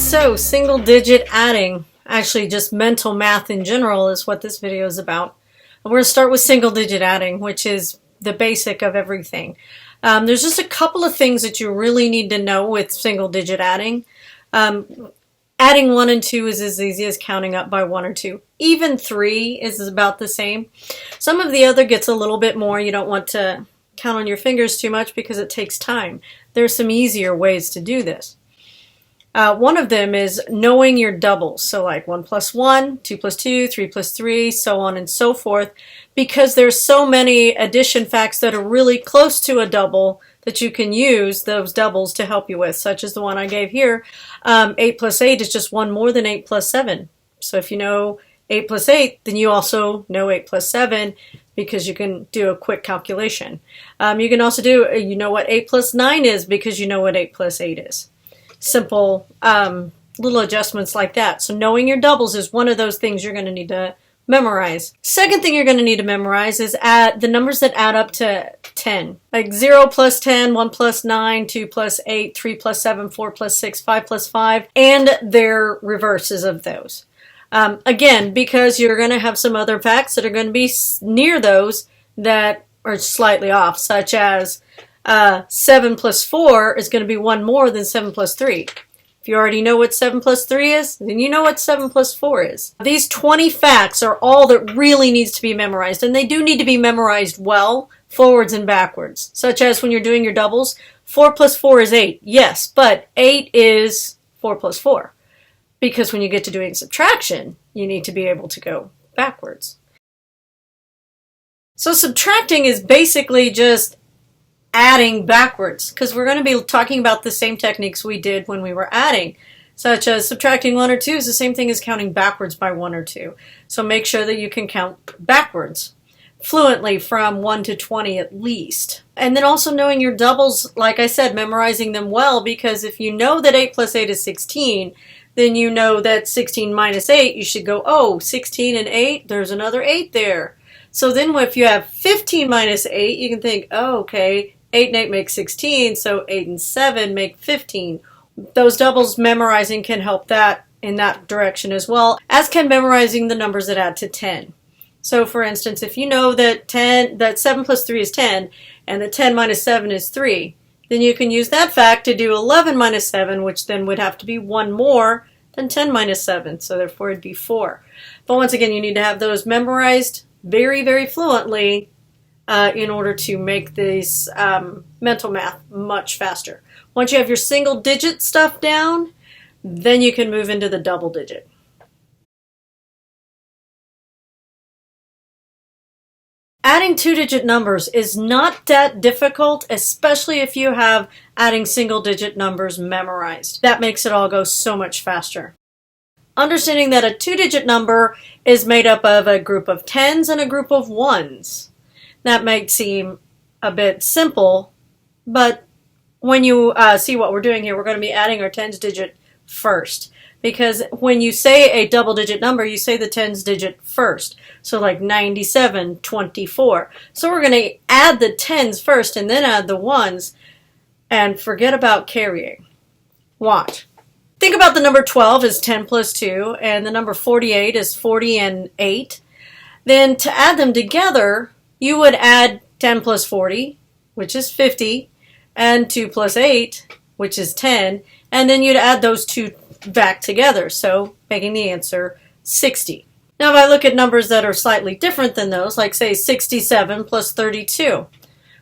So single digit adding, actually just mental math in general, is what this video is about. We're going to start with single digit adding, which is the basic of everything. There's just a couple of things that you really need to know with single digit adding. Adding 1 and 2 is as easy as counting up by 1 or 2. Even 3 is about the same. Some of the other gets a little bit more. You don't want to count on your fingers too much because it takes time. There's some easier ways to do this. One of them is knowing your doubles. So like 1 plus 1, 2 plus 2, 3 plus 3, so on and so forth. Because there's so many addition facts that are really close to a double that you can use those doubles to help you with, such as the one I gave here. 8 plus 8 is just 1 more than 8 plus 7. So if you know 8 plus 8, then you also know 8 plus 7 because you can do a quick calculation. You can also do, you know what 8 plus 9 is because you know what 8 plus 8 is. Simple little adjustments like that. So knowing your doubles is one of those things you're going to need to memorize. Second thing you're going to need to memorize is the numbers that add up to 10. Like 0 plus 10, 1 plus 9, 2 plus 8, 3 plus 7, 4 plus 6, 5 plus 5, and their reverses of those. Again, because you're going to have some other facts that are going to be near those that are slightly off, such as 7 plus 4 is going to be 1 more than 7 plus 3. If you already know what 7 plus 3 is, then you know what 7 plus 4 is. These 20 facts are all that really needs to be memorized, and they do need to be memorized well, forwards and backwards. Such as when you're doing your doubles, 4 plus 4 is 8. Yes, but 8 is 4 plus 4. Because when you get to doing subtraction, you need to be able to go backwards. So subtracting is basically just adding backwards, because we're going to be talking about the same techniques we did when we were adding, such as subtracting 1 or 2 is the same thing as counting backwards by 1 or 2. So make sure that you can count backwards fluently from 1 to 20 at least. And then also knowing your doubles, like I said, memorizing them well, because if you know that 8 plus 8 is 16, then you know that 16 minus 8, you should go, oh, 16 and 8, there's another 8 there. So then if you have 15 minus 8, you can think, oh, okay, 8 and 8 make 16, so 8 and 7 make 15. Those doubles memorizing can help that in that direction as well, as can memorizing the numbers that add to 10. So for instance, if you know that 7 plus 3 is 10, and that 10 minus 7 is 3, then you can use that fact to do 11 minus 7, which then would have to be 1 more than 10 minus 7, so therefore it'd be 4. But once again, you need to have those memorized very, very fluently in order to make these mental math much faster. Once you have your single digit stuff down, then you can move into the double digit. Adding 2-digit numbers is not that difficult, especially if you have adding single digit numbers memorized. That makes it all go so much faster. Understanding that a 2-digit number is made up of a group of 10s and a group of 1s. That might seem a bit simple, but when you see what we're doing here, we're going to be adding our tens digit first. Because when you say a double digit number, you say the tens digit first. So like 97, 24. So we're going to add the tens first and then add the ones and forget about carrying. Watch. Think about the number 12 as 10 plus 2 and the number 48 is 40 and 8. Then to add them together, you would add 10 plus 40, which is 50, and 2 plus 8, which is 10, and then you'd add those two back together, so making the answer 60. Now if I look at numbers that are slightly different than those, like say 67 plus 32,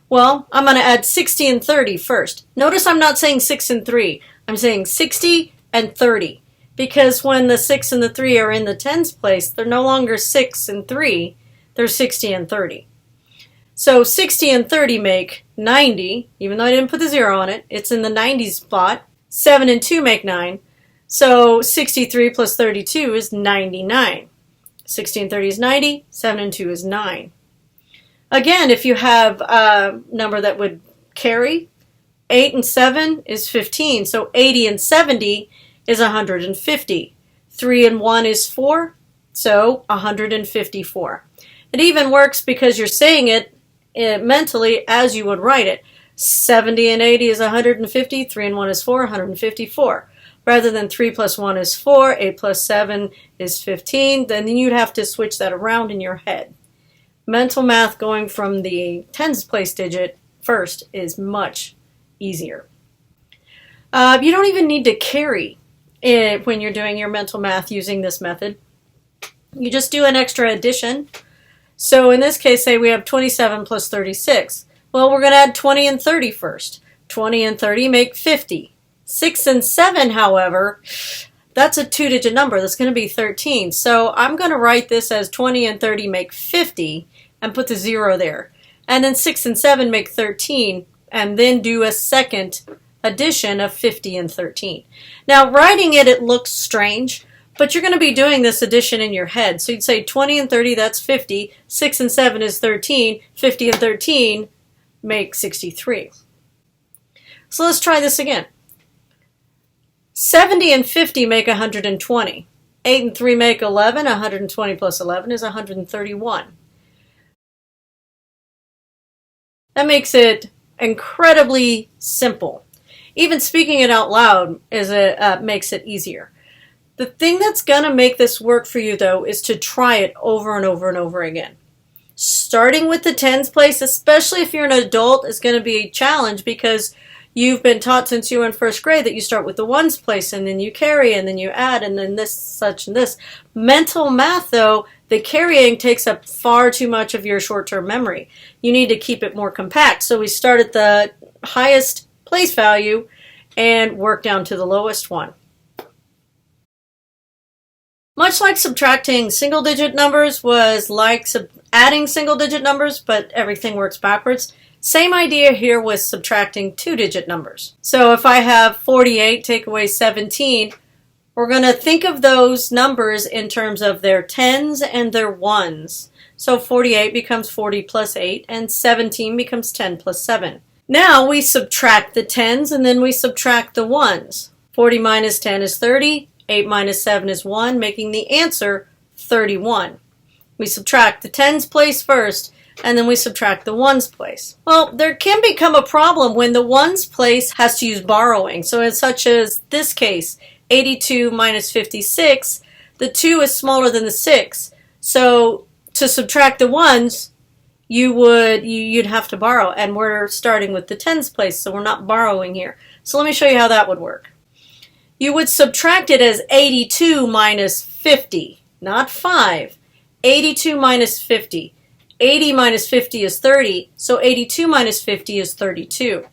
well, I'm going to add 60 and 30 first. Notice I'm not saying 6 and 3. I'm saying 60 and 30, because when the 6 and the 3 are in the tens place, they're no longer 6 and 3, they're 60 and 30. So 60 and 30 make 90, even though I didn't put the 0 on it, it's in the 90s spot. 7 and 2 make 9, so 63 plus 32 is 99. 60 and 30 is 90, 7 and 2 is 9. Again, if you have a number that would carry, 8 and 7 is 15, so 80 and 70 is 150. 3 and 1 is 4, so 154. It even works because you're saying it mentally as you would write it. 70 and 80 is 150, 3 and 1 is 4, 154. rather than 3 plus 1 is 4, 8 plus 7 is 15, then you'd have to switch that around in your head. Mental math going from the tens place digit first is much easier. You don't even need to carry it when you're doing your mental math using this method. You just do an extra addition. So in this case, say we have 27 plus 36. Well, we're going to add 20 and 30 first. 20 and 30 make 50. 6 and 7, however, that's a two-digit number. That's going to be 13. So I'm going to write this as 20 and 30 make 50 and put the 0 there. And then 6 and 7 make 13 and then do a second addition of 50 and 13. Now, writing it, it looks strange, but you're going to be doing this addition in your head. So you'd say 20 and 30, that's 50. 6 and 7 is 13. 50 and 13 make 63. So let's try this again. 70 and 50 make 120. 8 and 3 make 11. 120 plus 11 is 131. That makes it incredibly simple. Even speaking it out loud makes it easier. The thing that's going to make this work for you, though, is to try it over and over and over again. Starting with the tens place, especially if you're an adult, is going to be a challenge because you've been taught since you were in first grade that you start with the ones place and then you carry and then you add and then this, such, and this. Mental math, though, the carrying takes up far too much of your short-term memory. You need to keep it more compact. So we start at the highest place value and work down to the lowest one. Much like subtracting single-digit numbers was like adding single-digit numbers, but everything works backwards. Same idea here with subtracting two-digit numbers. So if I have 48 take away 17, we're going to think of those numbers in terms of their tens and their ones. So 48 becomes 40 plus 8, and 17 becomes 10 plus 7. Now we subtract the tens, and then we subtract the ones. 40 minus 10 is 30. 8 minus 7 is 1, making the answer 31. We subtract the tens place first, and then we subtract the ones place. Well, there can become a problem when the ones place has to use borrowing. So in such as this case, 82 minus 56, the 2 is smaller than the 6. So to subtract the ones, you'd have to borrow, and we're starting with the tens place, so we're not borrowing here. So let me show you how that would work. You would subtract it as 82 minus 50, not 5. 82 minus 50. 80 minus 50 is 30, so 82 minus 50 is 32.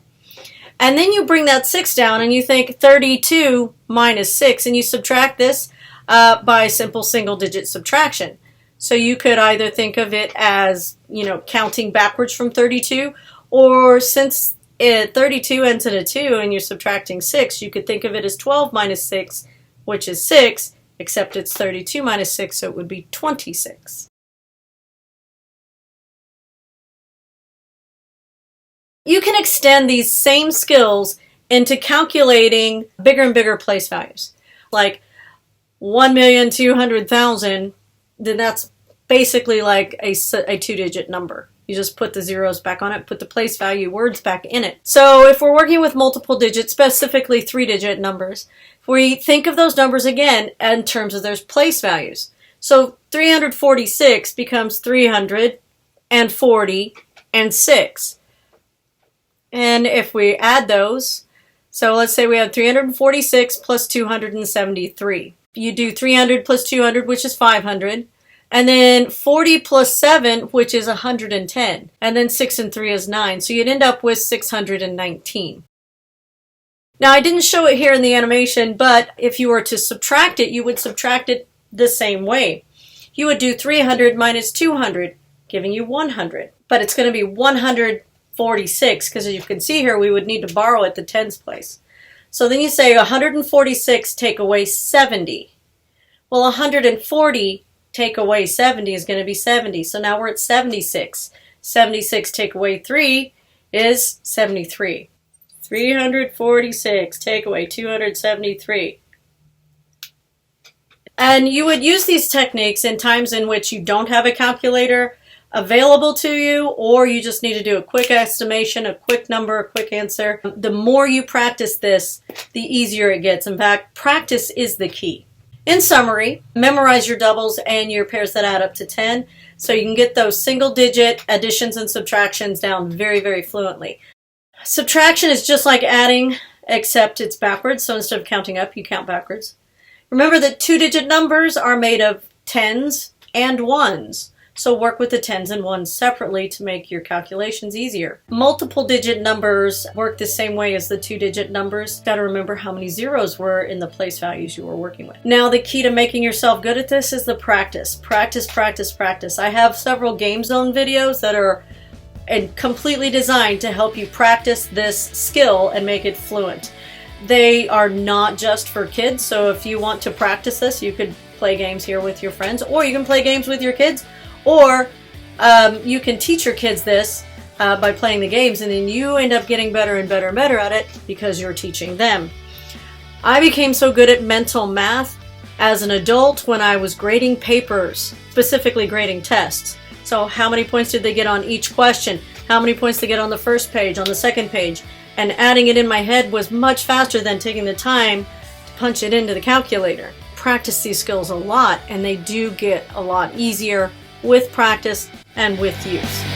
And then you bring that 6 down and you think 32 minus 6, and you subtract this by simple single-digit subtraction. So you could either think of it as, counting backwards from 32, or since 32 ends in a 2 and you're subtracting 6, you could think of it as 12 minus 6, which is 6, except it's 32 minus 6, so it would be 26. You can extend these same skills into calculating bigger and bigger place values. Like 1,200,000, then that's basically like a two-digit number. You just put the zeros back on it, put the place value words back in it. So if we're working with multiple digits, specifically three-digit numbers, if we think of those numbers again in terms of their place values. So 346 becomes 340 and 6. And if we add those, so let's say we have 346 plus 273. You do 300 plus 200, which is 500. And then 40 plus 7, which is 110. And then 6 and 3 is 9. So you'd end up with 619. Now, I didn't show it here in the animation, but if you were to subtract it, you would subtract it the same way. You would do 300 minus 200, giving you 100. But it's going to be 146, because as you can see here, we would need to borrow at the tens place. So then you say 146 take away 70. Well, 140 take away 70 is going to be 70. So now we're at 76. 76 take away 3 is 73. 346 take away 273. And you would use these techniques in times in which you don't have a calculator. available to you, or you just need to do a quick estimation, a quick number, a quick answer. The more you practice this, the easier it gets. In fact, practice is the key. In summary, memorize your doubles and your pairs that add up to 10 so you can get those single-digit additions and subtractions down very, very fluently. Subtraction is just like adding, except it's backwards, so instead of counting up, you count backwards. Remember that two-digit numbers are made of tens and ones. So work with the tens and ones separately to make your calculations easier. Multiple digit numbers work the same way as the two-digit numbers. Got to remember how many zeros were in the place values you were working with. Now the key to making yourself good at this is the practice. Practice, practice, practice. I have several Game Zone videos that are completely designed to help you practice this skill and make it fluent. They are not just for kids, so if you want to practice this, you could play games here with your friends, or you can play games with your kids. Or you can teach your kids this by playing the games, and then you end up getting better and better and better at it because you're teaching them. I became so good at mental math as an adult when I was grading papers, specifically grading tests. So how many points did they get on each question? How many points did they get on the first page, on the second page? And adding it in my head was much faster than taking the time to punch it into the calculator. Practice these skills a lot, and they do get a lot easier with practice and with use.